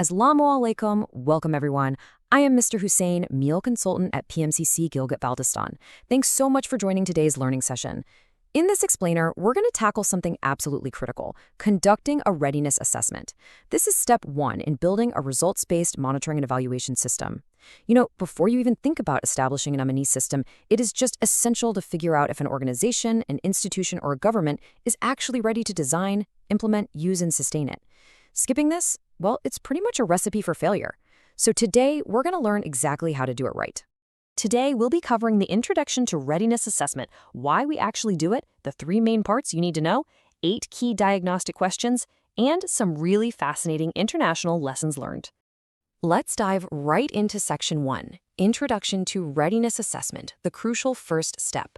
Assalamu alaikum, welcome everyone. I am Mr. Hussain, meal consultant at PMCC Gilgit-Baltistan. Thanks so much for joining today's learning session. In this explainer, we're going to tackle something absolutely critical, conducting a readiness assessment. This is step 1 in building a results-based monitoring and evaluation system. Before you even think about establishing an M&E system, it is just essential to figure out if an organization, an institution, or a government is actually ready to design, implement, use, and sustain it. Skipping this? Well, it's pretty much a recipe for failure. So today, we're going to learn exactly how to do it right. Today, we'll be covering the introduction to readiness assessment, why we actually do it, the 3 main parts you need to know, 8 key diagnostic questions, and some really fascinating international lessons learned. Let's dive right into Section 1, Introduction to Readiness Assessment, the crucial first step.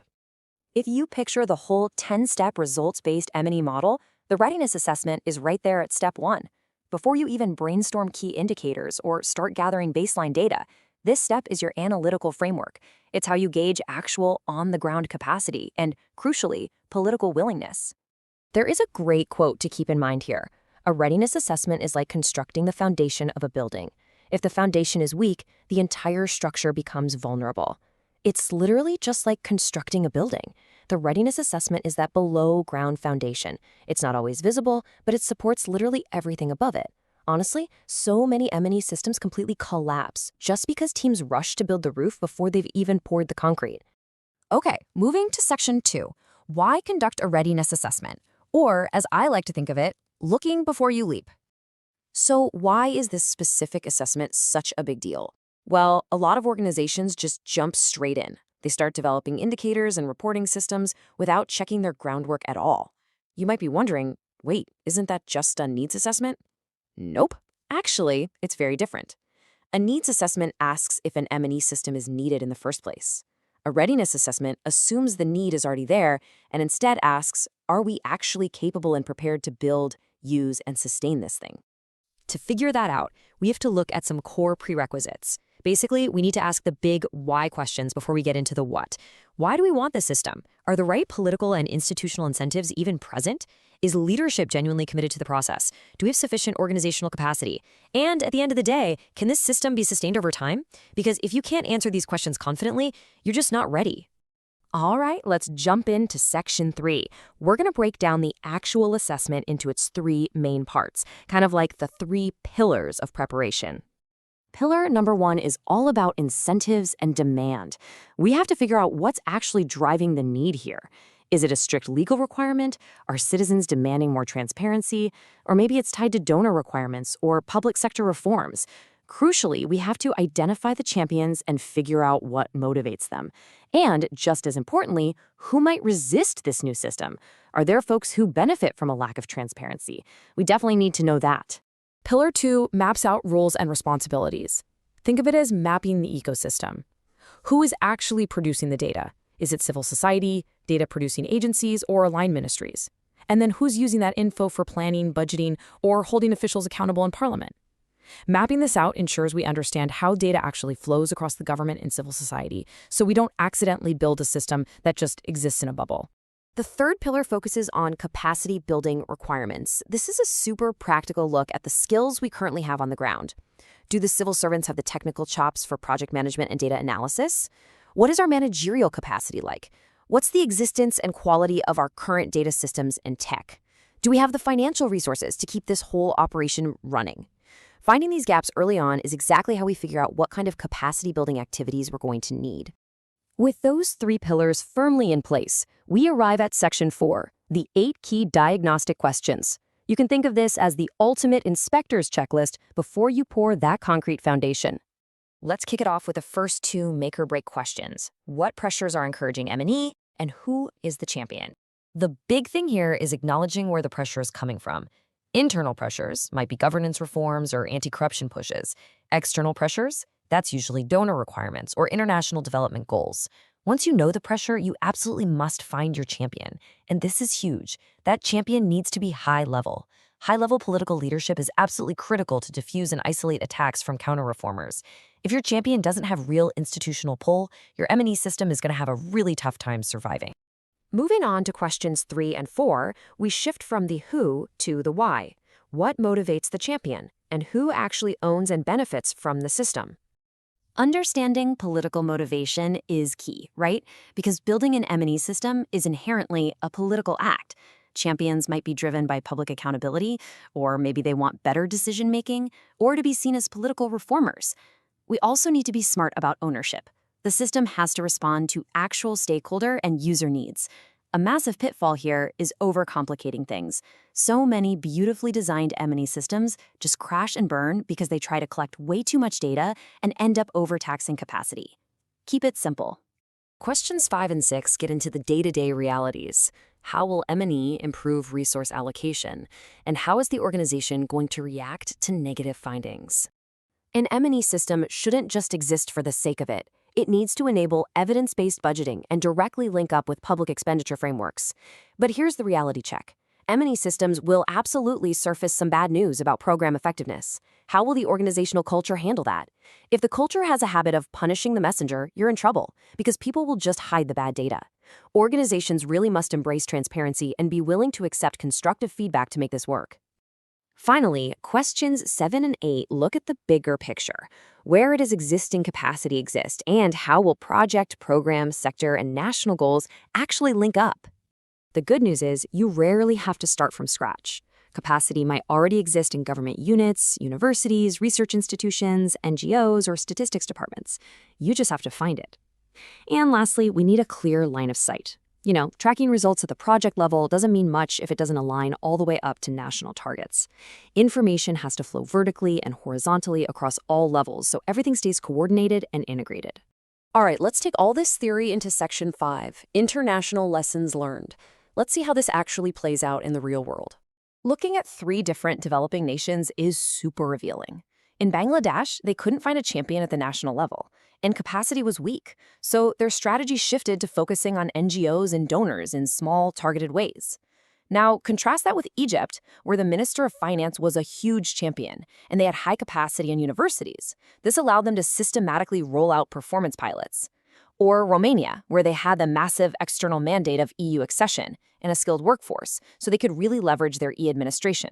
If you picture the whole 10-step results-based M&E model, the readiness assessment is right there at step 1. Before you even brainstorm key indicators or start gathering baseline data, this step is your analytical framework. It's how you gauge actual on-the-ground capacity and, crucially, political willingness. There is a great quote to keep in mind here. A readiness assessment is like constructing the foundation of a building. If the foundation is weak, the entire structure becomes vulnerable. It's literally just like constructing a building. The readiness assessment is that below-ground foundation. It's not always visible, but it supports literally everything above it. Honestly, so many M&E systems completely collapse just because teams rush to build the roof before they've even poured the concrete. Okay, moving to Section 2. Why conduct a readiness assessment? Or, as I like to think of it, looking before you leap. So why is this specific assessment such a big deal? Well, a lot of organizations just jump straight in. They start developing indicators and reporting systems without checking their groundwork at all. You might be wondering, wait, isn't that just a needs assessment? Nope. Actually, it's very different. A needs assessment asks if an M&E system is needed in the first place. A readiness assessment assumes the need is already there and instead asks, are we actually capable and prepared to build, use, and sustain this thing? To figure that out, we have to look at some core prerequisites. Basically, we need to ask the big why questions before we get into the what. Why do we want this system? Are the right political and institutional incentives even present? Is leadership genuinely committed to the process? Do we have sufficient organizational capacity? And at the end of the day, can this system be sustained over time? Because if you can't answer these questions confidently, you're just not ready. All right, let's jump into Section 3. We're going to break down the actual assessment into its 3 main parts, kind of like the 3 pillars of preparation. Pillar number 1 is all about incentives and demand. We have to figure out what's actually driving the need here. Is it a strict legal requirement? Are citizens demanding more transparency? Or maybe it's tied to donor requirements or public sector reforms. Crucially, we have to identify the champions and figure out what motivates them. And, just as importantly, who might resist this new system? Are there folks who benefit from a lack of transparency? We definitely need to know that. Pillar 2 maps out roles and responsibilities. Think of it as mapping the ecosystem. Who is actually producing the data? Is it civil society, data-producing agencies, or aligned ministries? And then who's using that info for planning, budgeting, or holding officials accountable in Parliament? Mapping this out ensures we understand how data actually flows across the government and civil society, so we don't accidentally build a system that just exists in a bubble. The third pillar focuses on capacity building requirements. This is a super practical look at the skills we currently have on the ground. Do the civil servants have the technical chops for project management and data analysis? What is our managerial capacity like? What's the existence and quality of our current data systems and tech? Do we have the financial resources to keep this whole operation running? Finding these gaps early on is exactly how we figure out what kind of capacity building activities we're going to need. With those 3 pillars firmly in place, we arrive at Section 4, the 8 key diagnostic questions. You can think of this as the ultimate inspector's checklist before you pour that concrete foundation. Let's kick it off with the first 2 make-or-break questions. What pressures are encouraging M&E, and who is the champion? The big thing here is acknowledging where the pressure is coming from. Internal pressures might be governance reforms or anti-corruption pushes. External pressures? That's usually donor requirements or international development goals. Once you know the pressure, you absolutely must find your champion. And this is huge. That champion needs to be high level. High-level political leadership is absolutely critical to diffuse and isolate attacks from counter-reformers. If your champion doesn't have real institutional pull, your M&E system is going to have a really tough time surviving. Moving on to questions 3 and 4, we shift from the who to the why. What motivates the champion? and who actually owns and benefits from the system. Understanding political motivation is key, right? Because building an M&E system is inherently a political act. Champions might be driven by public accountability, or maybe they want better decision-making, or to be seen as political reformers. We also need to be smart about ownership. The system has to respond to actual stakeholder and user needs. A massive pitfall here is overcomplicating things. So many beautifully designed M&E systems just crash and burn because they try to collect way too much data and end up overtaxing capacity. Keep it simple. Questions 5 and 6 get into the day-to-day realities. How will M&E improve resource allocation? And how is the organization going to react to negative findings? An M&E system shouldn't just exist for the sake of it. It needs to enable evidence-based budgeting and directly link up with public expenditure frameworks. But here's the reality check. M&E systems will absolutely surface some bad news about program effectiveness. How will the organizational culture handle that? If the culture has a habit of punishing the messenger, you're in trouble, because people will just hide the bad data. Organizations really must embrace transparency and be willing to accept constructive feedback to make this work. Finally, questions 7 and 8 look at the bigger picture. Where does existing capacity exist, and how will project, program, sector, and national goals actually link up? The good news is you rarely have to start from scratch. Capacity might already exist in government units, universities, research institutions, NGOs, or statistics departments. You just have to find it. And lastly, we need a clear line of sight. Tracking results at the project level doesn't mean much if it doesn't align all the way up to national targets. Information has to flow vertically and horizontally across all levels so everything stays coordinated and integrated. All right, let's take all this theory into Section 5, International Lessons Learned. Let's see how this actually plays out in the real world. Looking at 3 different developing nations is super revealing. In Bangladesh, they couldn't find a champion at the national level, and capacity was weak, so their strategy shifted to focusing on NGOs and donors in small, targeted ways. Now, contrast that with Egypt, where the Minister of Finance was a huge champion, and they had high capacity in universities. This allowed them to systematically roll out performance pilots. Or Romania, where they had the massive external mandate of EU accession and a skilled workforce, so they could really leverage their e-administration.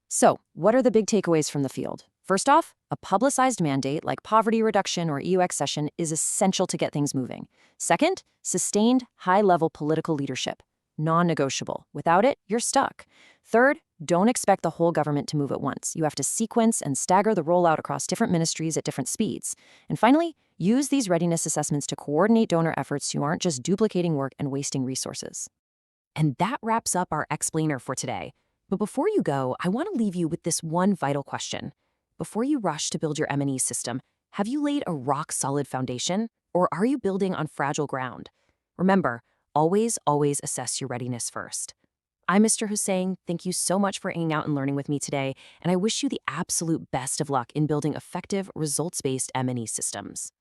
So, what are the big takeaways from the field? First off, a publicized mandate like poverty reduction or EU accession is essential to get things moving. Second, sustained, high-level political leadership. Non-negotiable. Without it, you're stuck. Third, don't expect the whole government to move at once. You have to sequence and stagger the rollout across different ministries at different speeds. And finally, use these readiness assessments to coordinate donor efforts so you aren't just duplicating work and wasting resources. And that wraps up our explainer for today. But before you go, I want to leave you with this one vital question. Before you rush to build your M&E system, have you laid a rock-solid foundation, or are you building on fragile ground? Remember, always assess your readiness first. I'm Mr. Hussain. Thank you so much for hanging out and learning with me today, and I wish you the absolute best of luck in building effective, results-based M&E systems.